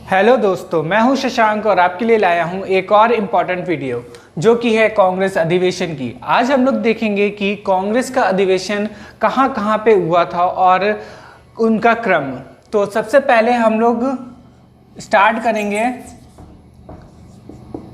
Hello दोस्तों, मैं हूं शशांक और आपके लिए लाया हूं एक और इम्पॉर्टेंट वीडियो जो कि है कांग्रेस अधिवेशन की। आज हम लोग देखेंगे कि कांग्रेस का अधिवेशन कहां कहां पे हुआ था और उनका क्रम। तो सबसे पहले हम लोग स्टार्ट करेंगे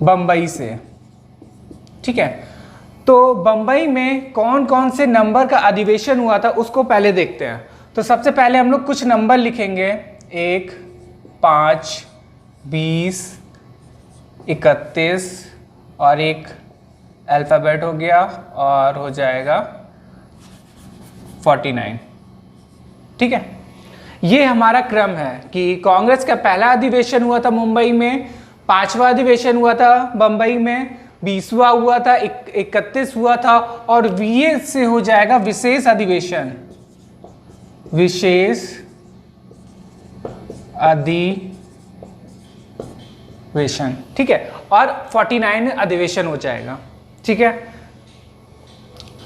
बम्बई से, ठीक है। तो बम्बई में कौन कौन से नंबर का अधिवेशन हुआ था उसको पहले देखते हैं। तो सबसे पहले हम लोग कुछ नंबर लिखेंगे, 1, 5, 20, 31 और एक अल्फ़ाबेट हो गया और हो जाएगा 49, ठीक है। ये हमारा क्रम है कि कांग्रेस का पहला अधिवेशन हुआ था मुंबई में, 5वां अधिवेशन हुआ था बम्बई में, 20वां हुआ था, 31 हुआ था और VA से हो जाएगा विशेष अधिवेशन, विशेष अधिवेशन, ठीक है। और 49 अधिवेशन हो जाएगा, ठीक है।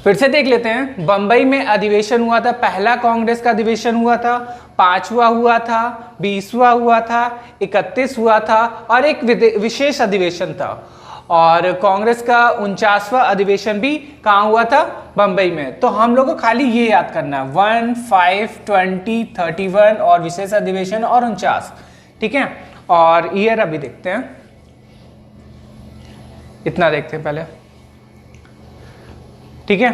फिर से देख लेते हैं, बंबई में अधिवेशन हुआ था, पहला कांग्रेस का अधिवेशन हुआ था, 5वां हुआ था, 20वां हुआ था, 31 हुआ था और एक विशेष अधिवेशन था। और कांग्रेस का 49वां अधिवेशन भी कहाँ हुआ था? बंबई में। तो हम लोग को खाली ये याद करना है 1, 5, 20, 31 और विशेष अधिवेशन और 49, ठीक है। और ईयर अभी देखते हैं, इतना देखते हैं पहले, ठीक है।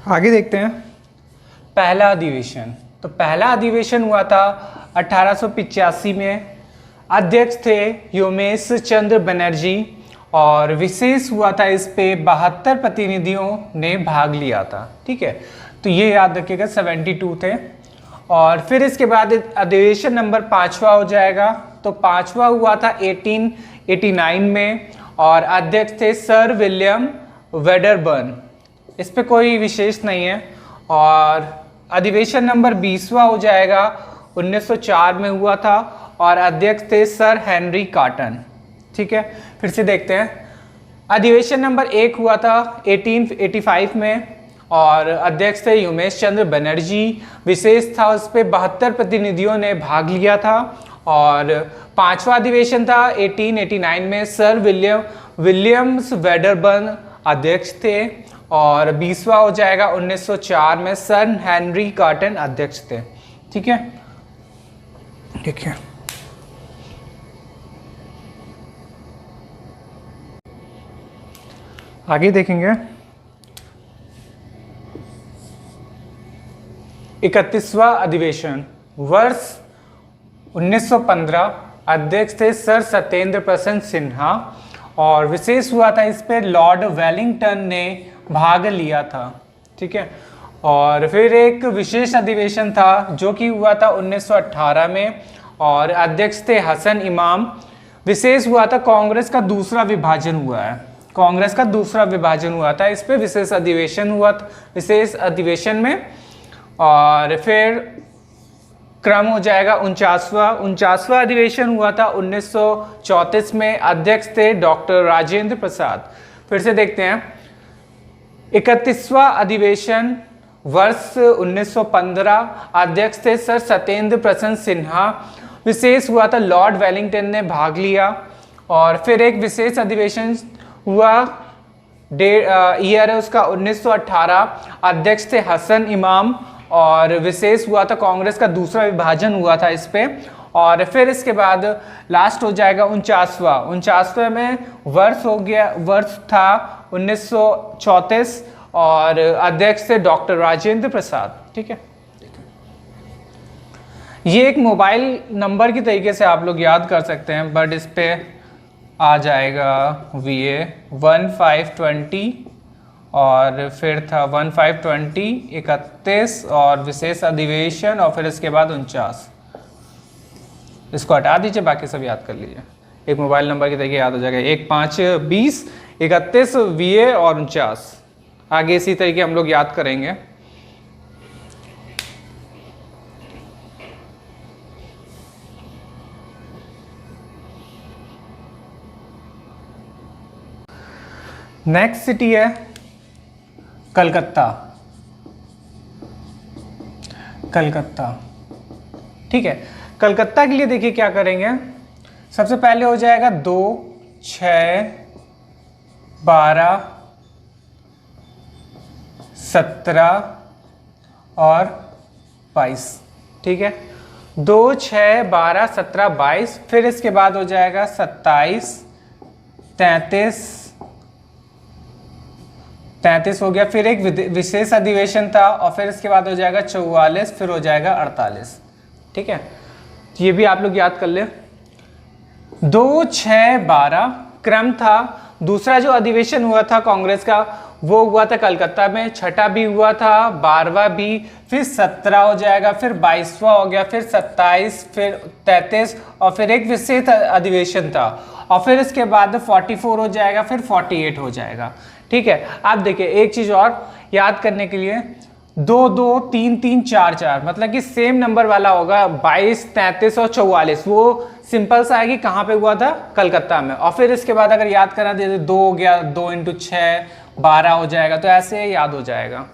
आगे देखते हैं पहला अधिवेशन। तो पहला अधिवेशन हुआ था 1885 में, अध्यक्ष थे योमेश चंद्र बनर्जी और विशेष हुआ था, इस पे 72 प्रतिनिधियों ने भाग लिया था, ठीक है। तो ये याद रखिएगा 72 थे। और फिर इसके बाद अधिवेशन नंबर 5वां हो जाएगा। तो 5वां हुआ था 1889 में और अध्यक्ष थे सर विलियम वेडरबर्न, इस पे कोई विशेष नहीं है। और अधिवेशन नंबर 20वां हो जाएगा 1904 में हुआ था और अध्यक्ष थे सर हेनरी कॉटन, ठीक है। फिर से देखते हैं, अधिवेशन नंबर 1 हुआ था 1885 में और अध्यक्ष थे योमेश चंद्र बनर्जी, विशेष था, उस पर 72 प्रतिनिधियों ने भाग लिया था। और 5वां अधिवेशन था 1889 में, सर विलियम्स वेडरबर्न अध्यक्ष थे और 20वां हो जाएगा 1904 में, सर हेनरी कॉटन अध्यक्ष थे, ठीक है, ठीक है। आगे देखेंगे 31वां अधिवेशन, वर्ष 1915, अध्यक्ष थे सर सत्येंद्र प्रसन्न सिन्हा और विशेष हुआ था, इस पे लॉर्ड वेलिंगटन ने भाग लिया था, ठीक है। और फिर एक विशेष अधिवेशन था जो कि हुआ था 1918 में और अध्यक्ष थे हसन इमाम, विशेष हुआ था, कांग्रेस का दूसरा विभाजन हुआ है, कांग्रेस का दूसरा विभाजन हुआ था, इस पे विशेष अधिवेशन हुआ था, विशेष अधिवेशन में। और फिर क्रम हो जाएगा 49वां अधिवेशन हुआ था 1934 में, अध्यक्ष थे डॉक्टर राजेंद्र प्रसाद। फिर से देखते हैं, 31वां अधिवेशन वर्ष 1915, अध्यक्ष थे सर सत्येंद्र प्रसन्न सिन्हा, विशेष हुआ था, लॉर्ड वेलिंगटन ने भाग लिया। और फिर एक विशेष अधिवेशन हुआ, ईयर है उसका 1918, अध्यक्ष थे हसन इमाम और विशेष हुआ था, कांग्रेस का दूसरा विभाजन हुआ था इस पे। और फिर इसके बाद लास्ट हो जाएगा 49वां में, वर्ष था 1934 और अध्यक्ष थे डॉक्टर राजेंद्र प्रसाद, ठीक है। ये एक मोबाइल नंबर की तरीके से आप लोग याद कर सकते हैं, बट इस पे आ जाएगा VA 1520 और फिर था 1520, 31 और विशेष अधिवेशन और फिर इसके बाद 49। इसको हटा दीजिए, बाकी सब याद कर लीजिए, एक मोबाइल नंबर की तरीके याद हो जाएगा, 1, 5, 20, 31, VA और 49। आगे इसी तरीके हम लोग याद करेंगे। नेक्स्ट सिटी है कलकत्ता। कलकत्ता। ठीक है, कलकत्ता के लिए देखिए क्या करेंगे। सबसे पहले हो जाएगा 2, 6, 12, 17 और 22। ठीक है, 2, 6, 12, 17, 22। फिर इसके बाद हो जाएगा 27, 33 हो गया। फिर एक विशेष अधिवेशन था और फिर इसके बाद हो जाएगा 44, फिर हो जाएगा 48। ठीक है, ये भी आप लोग याद कर ले। 2, 6, 12 क्रम था। दूसरा जो अधिवेशन हुआ था कांग्रेस का वो हुआ था कलकत्ता में, छठा भी हुआ था, 12वां भी, फिर 17 हो जाएगा, फिर 22वां हो गया, फिर 27, फिर 33 और फिर एक विशेष अधिवेशन था और फिर इसके बाद 44 हो जाएगा, फिर 48 हो जाएगा। ठीक है, आप देखिए एक चीज और याद करने के लिए, 2, 2, 3, 3, 4, 4 मतलब कि सेम नंबर वाला होगा। 22, 33 और 44 वो सिंपल सा है कि कहाँ पे हुआ था, कलकत्ता में। और फिर इसके बाद अगर याद करना, जैसे 2 हो गया, 2 × 6 12 हो जाएगा, तो ऐसे याद हो जाएगा।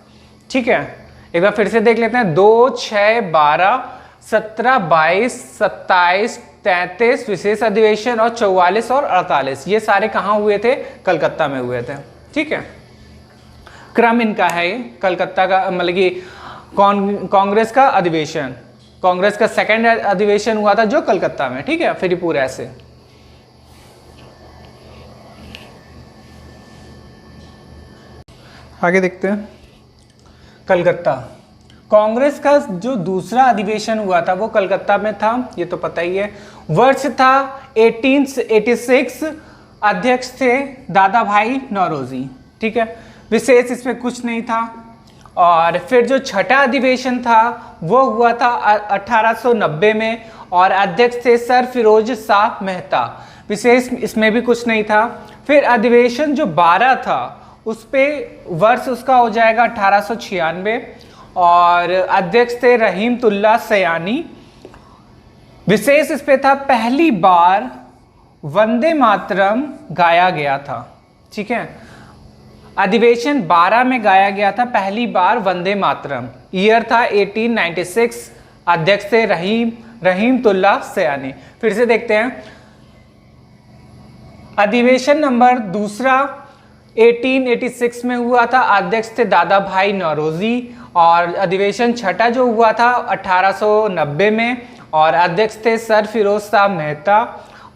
ठीक है, एक बार फिर से देख लेते हैं। 2, 6, 12, 17, 22, 27, 33 विशेष अधिवेशन और 44 और 48 ये सारे कहाँ हुए थे, कलकत्ता में हुए थे। ठीक है, क्रम इनका है ये कलकत्ता का, मतलब कि कांग्रेस का अधिवेशन, कांग्रेस का सेकंड अधिवेशन हुआ था जो कलकत्ता में। ठीक है, फिर पूरे ऐसे। आगे देखते हैं। कलकत्ता, कांग्रेस का जो दूसरा अधिवेशन हुआ था वो कलकत्ता में था, ये तो पता ही है। वर्ष था 1886, अध्यक्ष थे दादा भाई नौरोजी। ठीक है, विशेष इसमें कुछ नहीं था। और फिर जो छठा अधिवेशन था वो हुआ था 1890 में और अध्यक्ष थे सर फिरोज शाह मेहता। विशेष इसमें भी कुछ नहीं था। फिर अधिवेशन जो 12 था उस पे वर्ष उसका हो जाएगा 1896 और अध्यक्ष थे रहीमतुल्ला सयानी। विशेष इस पे था पहली बार वंदे मातरम गाया गया था। ठीक है, अधिवेशन 12 में गाया गया था पहली बार वंदे मातरम। ईयर था 1896, अध्यक्ष थे रहीमतुल्ला सयानी। फिर से देखते हैं, अधिवेशन नंबर दूसरा 1886 में हुआ था, अध्यक्ष थे दादा भाई नौरोजी। और अधिवेशन छठा जो हुआ था 1890 में और अध्यक्ष थे सर फिरोज शाह मेहता।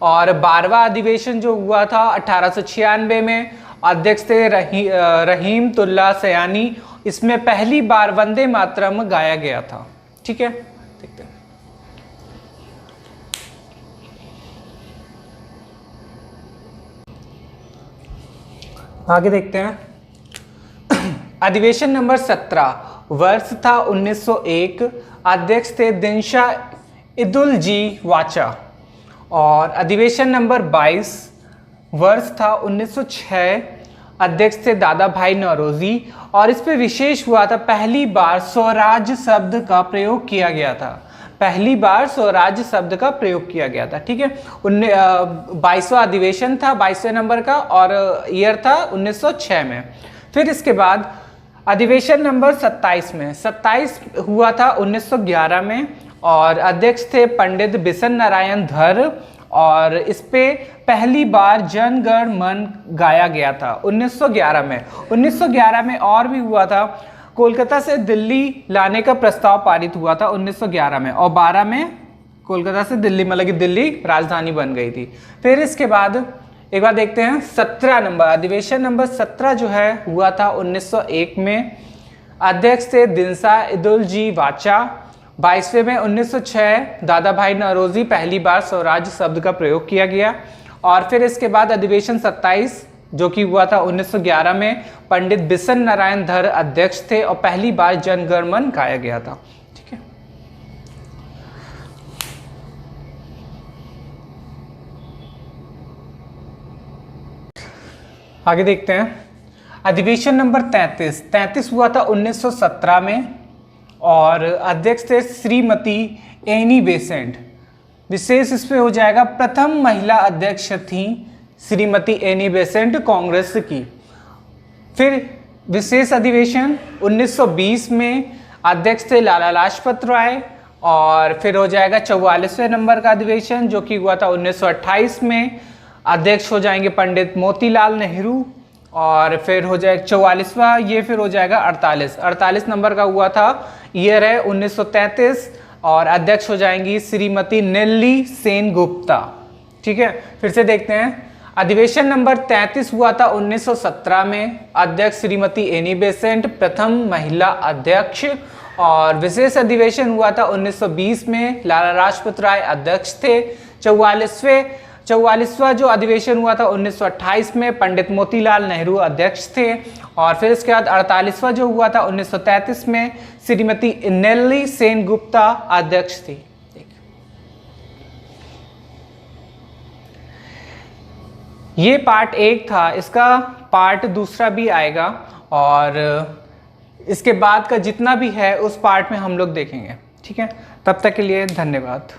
और 12वां अधिवेशन जो हुआ था 1896 में, अध्यक्ष थे रहीमतुल्ला सयानी। इसमें पहली बार वंदे मातरम गाया गया था। ठीक है, देखते हैं। आगे देखते हैं। अधिवेशन नंबर 17, वर्ष था 1901, अध्यक्ष थे दिनशा इदुल जी वाचा। और अधिवेशन नंबर 22, वर्ष था 1906, अध्यक्ष थे दादा भाई नौरोजी। और इस पे विशेष हुआ था पहली बार स्वराज शब्द का प्रयोग किया गया था। पहली बार स्वराज शब्द का प्रयोग किया गया था। ठीक है, 22वां अधिवेशन था 22वें नंबर का और ईयर था 1906 में। फिर इसके बाद अधिवेशन नंबर 27 में, 27 हुआ था 1911 में और अध्यक्ष थे पंडित बिशन नारायण धर। और इस पे पहली बार जन गण मन गाया गया था 1911 में। 1911 में और भी हुआ था, कोलकाता से दिल्ली लाने का प्रस्ताव पारित हुआ था 1911 में और 12 में कोलकाता से दिल्ली, मतलब कि दिल्ली राजधानी बन गई थी। फिर इसके बाद एक बार देखते हैं 17 नंबर, अधिवेशन नंबर 17 जो है हुआ था 1901 में, अध्यक्ष थे दिनशा इदुल जी वाचा। 22वें में 1906 दादा भाई नौरोजी, पहली बार स्वराज शब्द का प्रयोग किया गया। और फिर इसके बाद अधिवेशन 27 जो कि हुआ था 1911 में, पंडित बिशन नारायण धर अध्यक्ष थे और पहली बार जन गण मन गाया गया था। ठीक है, आगे देखते हैं। अधिवेशन नंबर 33 हुआ था 1917 में और अध्यक्ष थे श्रीमती एनी बेसेंट। विशेष इसमें हो जाएगा प्रथम महिला अध्यक्ष थी श्रीमती एनी बेसेंट कांग्रेस की। फिर विशेष अधिवेशन 1920 में, अध्यक्ष थे लाला लाजपत राय। और फिर हो जाएगा 44वें नंबर का अधिवेशन जो कि हुआ था 1928 में, अध्यक्ष हो जाएंगे पंडित मोतीलाल नेहरू। और फिर हो जाएगा 44वां, ये फिर हो जाएगा 48 नंबर का हुआ था, ईयर है 1933, और अध्यक्ष हो जाएंगी श्रीमती नेल्ली सेन गुप्ता। ठीक है, फिर से देखते हैं। अधिवेशन नंबर 33 हुआ था 1917 में, अध्यक्ष श्रीमती एनी बेसेंट, प्रथम महिला अध्यक्ष। और विशेष अधिवेशन हुआ था 1920 में, लाला लाजपत राय अध्यक्ष थे। 44वां जो अधिवेशन हुआ था 1928 में, पंडित मोतीलाल नेहरू अध्यक्ष थे। और फिर इसके बाद 48वां जो हुआ था 1933 में, श्रीमती नेल्ली सेन गुप्ता अध्यक्ष थी। ये पार्ट 1 था, इसका पार्ट 2 भी आएगा और इसके बाद का जितना भी है उस पार्ट में हम लोग देखेंगे। ठीक है, तब तक के लिए धन्यवाद।